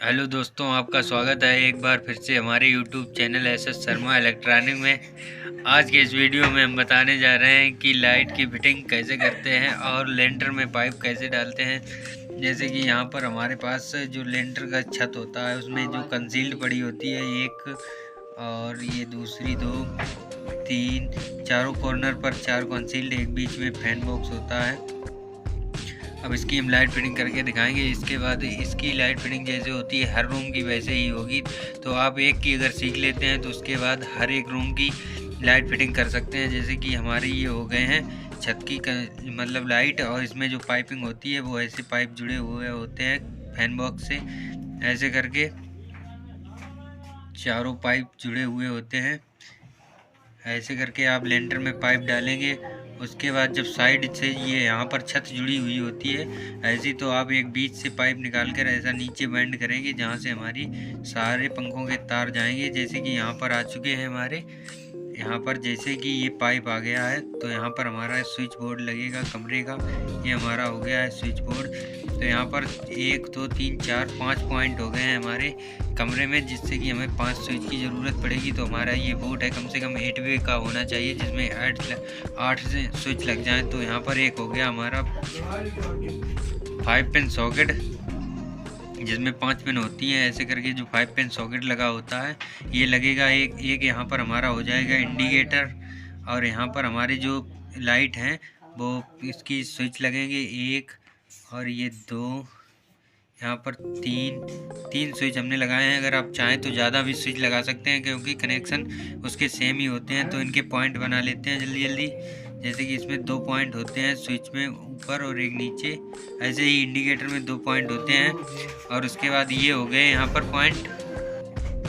Hello दोस्तों, आपका स्वागत है एक बार फिर से हमारे YouTube channel SS Sharma electronic में। आज के इस वीडियो में हम बताने जा रहे हैं कि लाइट की फिटिंग कैसे करते हैं और लेंटर में पाइप कैसे डालते हैं। जैसे कि यहाँ पर हमारे पास जो लेंटर का छत होता है उसमें जो कंसील्ड पड़ी होती है एक, और ये दूसरी दो, तीन, चारों कॉर्नर पर चार कंसील्ड, एक बीच में फैन बॉक्स होता है। अब इसकी हम लाइट फिटिंग करके दिखाएंगे। इसके बाद इसकी लाइट फिटिंग जैसे होती है हर रूम की वैसे ही होगी। तो आप एक की अगर सीख लेते हैं तो उसके बाद हर एक रूम की लाइट फिटिंग कर सकते हैं। जैसे कि हमारे ये हो गए हैं छत की मतलब लाइट, और इसमें जो पाइपिंग होती है वो ऐसे पाइप जुड़े हुए होते हैं फैन बॉक्स से। ऐसे करके चारों पाइप जुड़े हुए होते हैं। ऐसे करके आप लेंटर में पाइप डालेंगे। उसके बाद जब साइड से ये यहाँ पर छत जुड़ी हुई होती है ऐसी, तो आप एक बीच से पाइप निकाल कर ऐसा नीचे बेंड करेंगे जहाँ से हमारी सारे पंखों के तार जाएंगे। जैसे कि यहाँ पर आ चुके हैं हमारे, यहाँ पर जैसे कि ये पाइप आ गया है तो यहाँ पर हमारा स्विच बोर्ड लगेगा कमरे का। ये हमारा हो गया है स्विच बोर्ड। तो यहाँ पर 1 2 3 4 5 पॉइंट हो गए हैं हमारे कमरे में, जिससे कि हमें 5 स्विच की ज़रूरत पड़ेगी। तो हमारा ये बोर्ड है कम से कम 8 वे का होना चाहिए, जिसमें 8 से स्विच लग जाए। तो यहाँ पर एक हो गया हमारा 5 पिन सॉकेट, जिसमें 5 पिन होती हैं। ऐसे करके जो 5 पिन सॉकेट लगा होता है ये लगेगा एक यहाँ पर हमारा हो जाएगा इंडिकेटर। और यहाँ पर हमारी जो लाइट हैं वो इसकी स्विच लगेंगे 1, और ये 2, यहाँ पर 3 स्विच हमने लगाए हैं। अगर आप चाहें तो ज़्यादा भी स्विच लगा सकते हैं, क्योंकि कनेक्शन उसके सेम ही होते हैं। तो इनके पॉइंट बना लेते हैं जल्दी जल्दी। जैसे कि इसमें 2 पॉइंट होते हैं स्विच में, ऊपर और एक नीचे। ऐसे ही इंडिकेटर में 2 पॉइंट होते हैं। और उसके बाद ये हो गए यहाँ पर पॉइंट।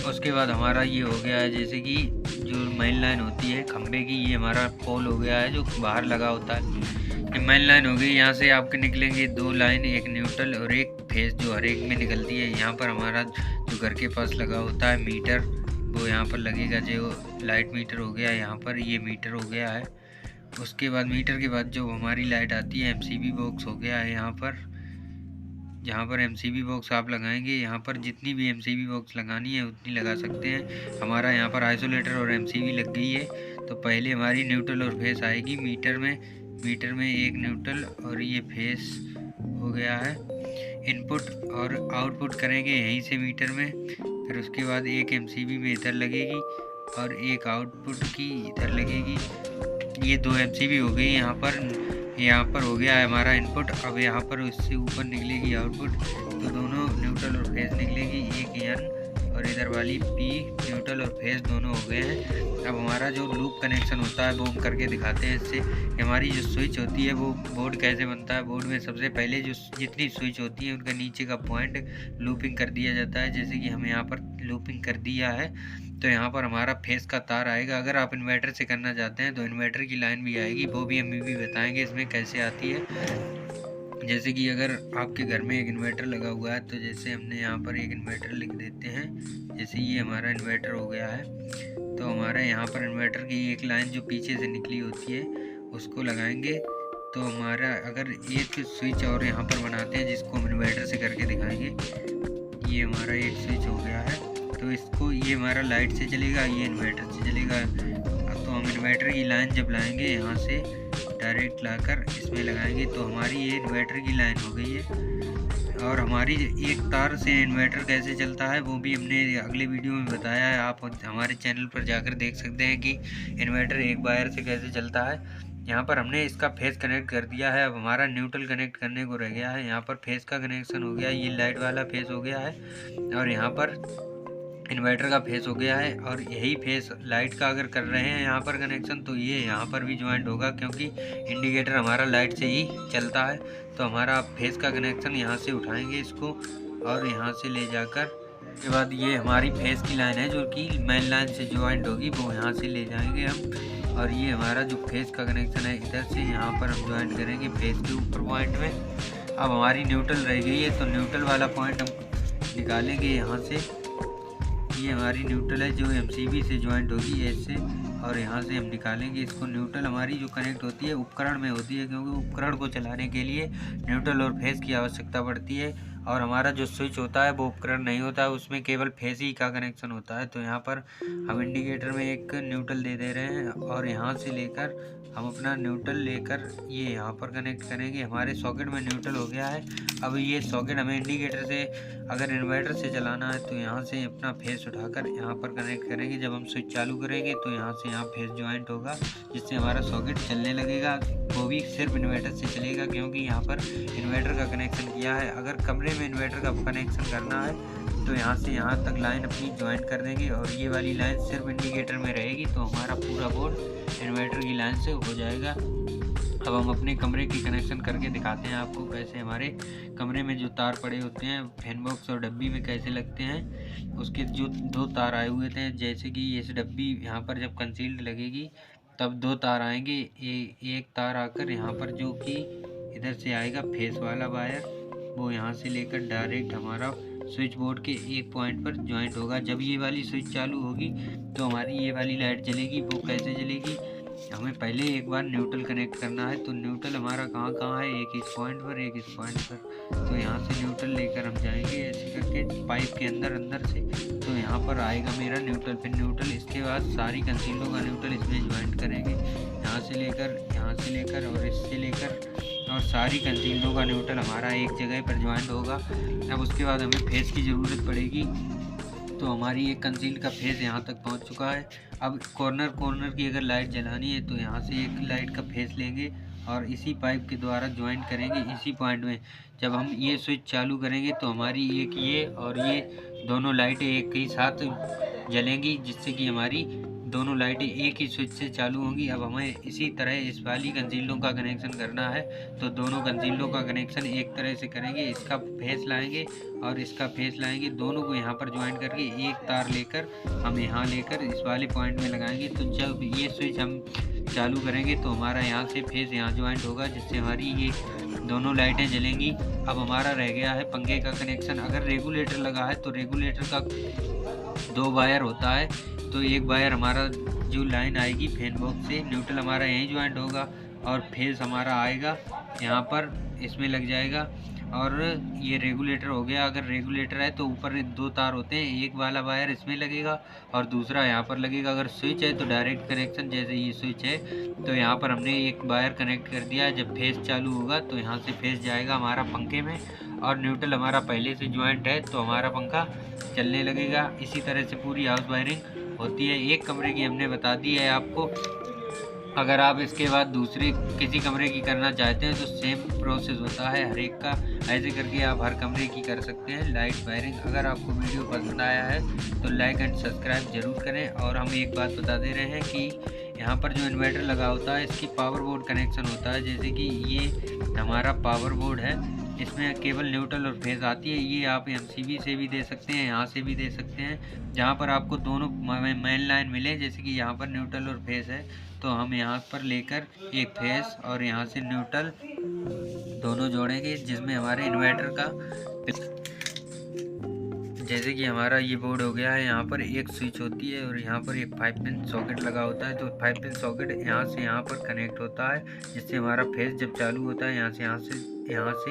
उसके बाद हमारा ये हो गया है जैसे कि जो मेन लाइन होती है खंबे की, ये हमारा पोल हो गया है जो बाहर लगा होता है। ये मेन लाइन हो गई। यहाँ से आपके निकलेंगे 2 लाइन, एक न्यूट्रल और एक फेस जो हर एक में निकलती है। यहाँ पर हमारा जो घर के पास लगा होता है मीटर, वो यहाँ पर लगेगा। जो लाइट मीटर हो गया यहाँ पर, ये मीटर हो गया है। उसके बाद मीटर के बाद जो हमारी लाइट आती है एमसीबी बॉक्स हो गया है यहाँ पर। जहाँ पर एमसीबी बॉक्स आप लगाएंगे, यहाँ पर जितनी भी एमसीबी बॉक्स लगानी है उतनी लगा सकते हैं। हमारा यहाँ पर आइसोलेटर और एमसीबी लग गई है। तो पहले हमारी न्यूट्रल और फेस आएगी मीटर में एक न्यूट्रल और ये फेस हो गया है। इनपुट और आउटपुट करेंगे यहीं से मीटर में। फिर उसके बाद एक एमसीबी में इधर लगेगी और एक आउटपुट की इधर लगेगी। ये 2 एमसीबी हो गई। यहाँ पर हो गया है हमारा इनपुट। अब यहाँ पर उससे ऊपर निकलेगी आउटपुट। तो दोनों न्यूट्रल और फेस निकलेगी, एक एन और इधर वाली पी। न्यूट्रल और फेस दोनों हो गए हैं। अब हमारा जो लूप कनेक्शन होता है वो हम करके दिखाते हैं इससे। हमारी जो स्विच होती है वो बोर्ड कैसे बनता है। बोर्ड में सबसे पहले जो जितनी स्विच होती है उनका नीचे का पॉइंट लूपिंग कर दिया जाता है। जैसे कि हमें यहाँ पर लूपिंग कर दिया है। तो यहाँ पर हमारा फेस का तार आएगा। अगर आप इन्वर्टर से करना चाहते हैं तो इन्वर्टर की लाइन भी आएगी, वो भी हम भी बताएंगे इसमें कैसे आती है। जैसे कि अगर आपके घर में एक इन्वर्टर लगा हुआ है तो जैसे हमने यहाँ पर एक इन्वर्टर लिख देते हैं। जैसे ये हमारा इन्वर्टर हो गया है, तो हमारे यहाँ पर इन्वर्टर की एक लाइन जो पीछे से निकली होती है उसको लगाएंगे। तो हमारा अगर एक स्विच और यहाँ पर बनाते हैं जिसको हम इन्वर्टर से करके दिखाएंगे। ये हमारा एक स्विच हो गया है। तो इसको ये हमारा लाइट से चलेगा, ये इन्वर्टर से चलेगा। तो हम इन्वर्टर की लाइन जब लाएंगे यहाँ से डायरेक्ट लाकर इसमें लगाएंगे तो हमारी ये इन्वर्टर की लाइन हो गई है। और हमारी एक तार से इन्वर्टर कैसे चलता है वो भी हमने अगले वीडियो में बताया है। आप हमारे चैनल पर जाकर देख सकते हैं कि इन्वर्टर एक वायर से कैसे चलता है। यहाँ पर हमने इसका फेस कनेक्ट कर दिया है। अब हमारा न्यूट्रल कनेक्ट करने को रह गया है। यहाँ पर फेस का कनेक्शन हो गया, ये लाइट वाला फेस हो गया है और यहाँ पर इन्वर्टर का फेस हो गया है। और यही फेस लाइट का अगर कर रहे हैं यहाँ पर कनेक्शन तो ये यहाँ पर भी ज्वाइंट होगा, क्योंकि इंडिकेटर हमारा लाइट से ही चलता है। तो हमारा फेस का कनेक्शन यहाँ से उठाएंगे इसको और यहाँ से ले जाकर के बाद ये हमारी फेस की लाइन है जो कि मेन लाइन से ज्वाइंट होगी, वो यहाँ से ले जाएंगे हम। और ये हमारा जो फेस का कनेक्शन है इधर से यहाँ पर हम ज्वाइंट करेंगे फेस के ऊपर पॉइंट में। अब हमारी न्यूट्रल रह गई है तो न्यूट्रल वाला पॉइंट हम निकालेंगे यहाँ से। ये हमारी न्यूट्रल है जो एमसीबी से ज्वाइंट होगी ऐसे, और यहाँ से हम निकालेंगे इसको। न्यूट्रल हमारी जो कनेक्ट होती है उपकरण में होती है, क्योंकि उपकरण को चलाने के लिए न्यूट्रल और फेस की आवश्यकता पड़ती है। और हमारा जो स्विच होता है वो उपकरण नहीं होता है, उसमें केवल फेस ही का कनेक्शन होता है। तो यहाँ पर हम इंडिकेटर में एक न्यूट्रल दे रहे हैं और यहाँ से लेकर हम अपना न्यूट्रल लेकर ये यहाँ पर कनेक्ट करेंगे। हमारे सॉकेट में न्यूट्रल हो गया है। अब ये सॉकेट हमें इंडिकेटर से अगर इन्वर्टर से चलाना है तो यहाँ से अपना फेस उठाकर यहाँ पर कनेक्ट करेंगे। जब हम स्विच चालू करेंगे तो यहाँ से यहाँ फेस ज्वाइंट होगा, जिससे हमारा सॉकेट चलने लगेगा। वो भी सिर्फ इन्वर्टर से चलेगा, क्योंकि यहाँ पर इन्वर्टर का कनेक्शन किया है। अगर कमरे में इन्वर्टर का कनेक्शन करना है तो यहाँ से यहाँ तक लाइन अपनी ज्वाइंट कर देंगे और ये वाली लाइन सिर्फ इंडिकेटर में रहेगी, तो हमारा पूरा बोर्ड इन्वर्टर की लाइन से हो जाएगा। अब हम अपने कमरे की कनेक्शन करके दिखाते हैं आपको कैसे हमारे कमरे में जो तार पड़े होते हैं फैन बॉक्स और डब्बी में कैसे लगते हैं। उसके जो 2 तार आए हुए थे, जैसे कि इस डब्बी यहाँ पर जब कंसील्ड लगेगी तब 2 तार आएंगे। एक तार आकर यहाँ पर जो कि इधर से आएगा फेस वाला वायर, वो यहाँ से लेकर डायरेक्ट हमारा स्विच बोर्ड के एक पॉइंट पर ज्वाइंट होगा। जब ये वाली स्विच चालू होगी तो हमारी ये वाली लाइट जलेगी। वो कैसे जलेगी, हमें पहले एक बार न्यूट्रल कनेक्ट करना है। तो न्यूट्रल हमारा कहाँ कहाँ है, एक इस पॉइंट पर, एक इस पॉइंट पर। तो यहाँ से न्यूट्रल लेकर हम जाएंगे ऐसे करके पाइप के अंदर से, तो यहाँ पर आएगा मेरा न्यूट्रल। फिर न्यूट्रल इसके बाद सारी कंसीलों का न्यूट्रल इसमें ज्वाइंट करेंगे, यहाँ से लेकर और इससे लेकर और सारी कंसीलों का न्यूट्रल हमारा एक जगह पर ज्वाइंट होगा। अब उसके बाद हमें फेस की ज़रूरत पड़ेगी, तो हमारी एक कंसील का फेस यहाँ तक पहुँच चुका है। अब कॉर्नर की अगर लाइट जलानी है तो यहाँ से एक लाइट का फेस लेंगे और इसी पाइप के द्वारा ज्वाइंट करेंगे इसी पॉइंट में। जब हम ये स्विच चालू करेंगे तो हमारी एक ये और ये दोनों लाइटें एक ही साथ जलेंगी, जिससे कि हमारी दोनों लाइटें एक ही स्विच से चालू होंगी। अब हमें इसी तरह इस वाली कंसीलों का कनेक्शन करना है, तो दोनों कंसीलों का कनेक्शन एक तरह से करेंगे। इसका फेस लाएंगे और इसका फेस लाएंगे, दोनों को यहाँ पर ज्वाइंट करके एक तार लेकर हम यहाँ लेकर इस वाले पॉइंट में लगाएंगे। तो जब ये स्विच हम चालू करेंगे तो हमारा यहाँ से फेस यहाँ ज्वाइंट होगा, जिससे हमारी ये दोनों लाइटें जलेंगी। अब हमारा रह गया है पंखे का कनेक्शन। अगर रेगुलेटर लगा है तो रेगुलेटर का 2 वायर होता है, तो एक वायर हमारा जो लाइन आएगी फैन बॉक्स से, न्यूट्रल हमारा यहीं ज्वाइंट होगा और फेस हमारा आएगा यहाँ पर इसमें लग जाएगा। और ये रेगुलेटर हो गया। अगर रेगुलेटर है तो ऊपर 2 तार होते हैं, एक वाला वायर इसमें लगेगा और दूसरा यहाँ पर लगेगा। अगर स्विच है तो डायरेक्ट कनेक्शन, जैसे ये स्विच है तो यहाँ पर हमने एक वायर कनेक्ट कर दिया। जब फेस चालू होगा तो यहाँ से फेस जाएगा हमारा पंखे में और न्यूट्रल हमारा पहले से ज्वाइंट है, तो हमारा पंखा चलने लगेगा। इसी तरह से पूरी हाउस वायरिंग होती है। एक कमरे की हमने बता दी है आपको। अगर आप इसके बाद दूसरे किसी कमरे की करना चाहते हैं तो सेम प्रोसेस होता है हर एक का। ऐसे करके आप हर कमरे की कर सकते हैं लाइट वायरिंग। अगर आपको वीडियो पसंद आया है तो लाइक एंड सब्सक्राइब ज़रूर करें। और हम एक बात बता दे रहे हैं कि यहाँ पर जो इन्वर्टर लगा होता है इसकी पावर बोर्ड कनेक्शन होता है। जैसे कि ये हमारा पावर बोर्ड है, इसमें केवल न्यूट्रल और फेस आती है। ये आप MCB से भी दे सकते हैं, यहाँ से भी दे सकते हैं, जहाँ पर आपको दोनों मेन लाइन मिले। जैसे कि यहाँ पर न्यूट्रल और फेस है तो हम यहाँ पर लेकर एक फेस और यहाँ से न्यूट्रल दोनों जोड़ेंगे, जिसमें हमारे इन्वर्टर का, जैसे कि हमारा ये बोर्ड हो गया है। यहाँ पर एक स्विच होती है और यहाँ पर एक 5 पिन सॉकेट लगा होता है। तो 5 पिन सॉकेट यहाँ से यहाँ पर कनेक्ट होता है, जिससे हमारा फेस जब चालू होता है यहाँ से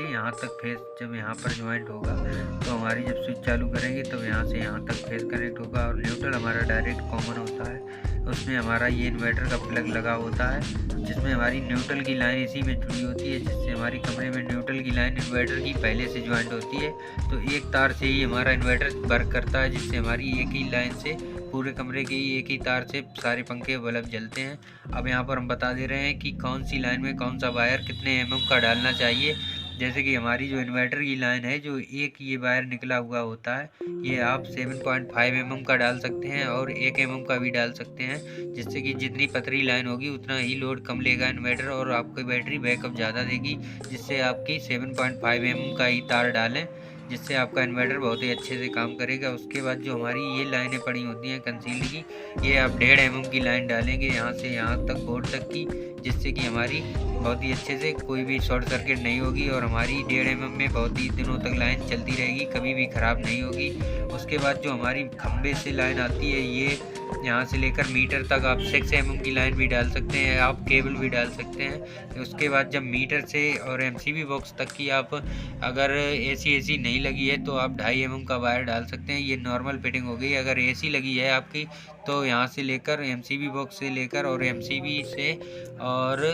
यहाँ तक फेस जब यहाँ पर ज्वाइंट होगा तो हमारी जब स्विच चालू करेंगे तब यहाँ से यहाँ तक फेस कनेक्ट होगा। और न्यूट्रल हमारा डायरेक्ट कॉमन होता है, उसमें हमारा ये इन्वर्टर का प्लग लगा होता है, जिसमें हमारी न्यूट्रल की लाइन इसी में जुड़ी होती है, जिससे हमारी कमरे में न्यूट्रल की लाइन इन्वर्टर की पहले से ज्वाइंट होती है। तो एक तार से ही हमारा इन्वर्टर वर्क करता है, जिससे हमारी एक ही लाइन से पूरे कमरे के ही एक ही तार से सारे पंखे बल्ब जलते हैं। अब यहाँ पर हम बता दे रहे हैं कि कौन सी लाइन में कौन सा वायर कितने mm का डालना चाहिए। जैसे कि हमारी जो इन्वर्टर की लाइन है, जो एक ये वायर निकला हुआ होता है, ये आप 7.5 mm का डाल सकते हैं और 1 mm का भी डाल सकते हैं, जिससे कि जितनी पतली लाइन होगी उतना ही लोड कम लेगा इन्वर्टर और आपकी बैटरी बैकअप ज़्यादा देगी। जिससे आपकी 7.5 mm का ही तार डालें, जिससे आपका इन्वर्टर बहुत ही अच्छे से काम करेगा। उसके बाद जो हमारी ये लाइनें पड़ी होती हैं कंसील की, ये आप 1.5 mm की लाइन डालेंगे यहाँ से यहाँ तक बोर्ड तक की, जिससे कि हमारी बहुत ही अच्छे से कोई भी शॉर्ट सर्किट नहीं होगी और हमारी 1.5 mm में बहुत ही दिनों तक लाइन चलती रहेगी, कभी भी ख़राब नहीं होगी। उसके बाद जो हमारी खंबे से लाइन आती है, ये यहाँ से लेकर मीटर तक आप 6 mm की लाइन भी डाल सकते हैं, आप केबल भी डाल सकते हैं। उसके बाद जब मीटर से और MCB बॉक्स तक की आप अगर AC नहीं लगी है तो आप 2.5 mm का वायर डाल सकते हैं। ये नॉर्मल फिटिंग हो गई। अगर AC लगी है आपकी तो यहाँ से लेकर MCB बॉक्स से लेकर और MCB से और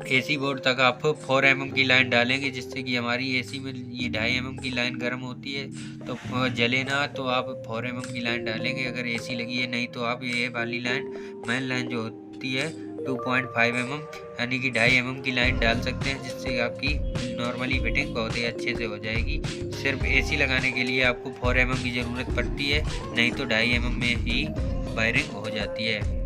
AC बोर्ड तक आप 4 mm की लाइन डालेंगे, जिससे कि हमारी AC में ये 2.5 mm की लाइन गर्म होती है तो जले ना, तो आप 4 mm की लाइन डालेंगे अगर AC लगी है। नहीं तो आप ये वाली लाइन मेन लाइन जो होती है 2.5 mm यानी कि 2.5 mm की लाइन डाल सकते हैं, जिससे आपकी नॉर्मली फिटिंग बहुत ही अच्छे से हो जाएगी। सिर्फ AC लगाने के लिए आपको 4 mm की ज़रूरत पड़ती है, नहीं तो 2.5 mm में ही वायरिंग हो जाती है।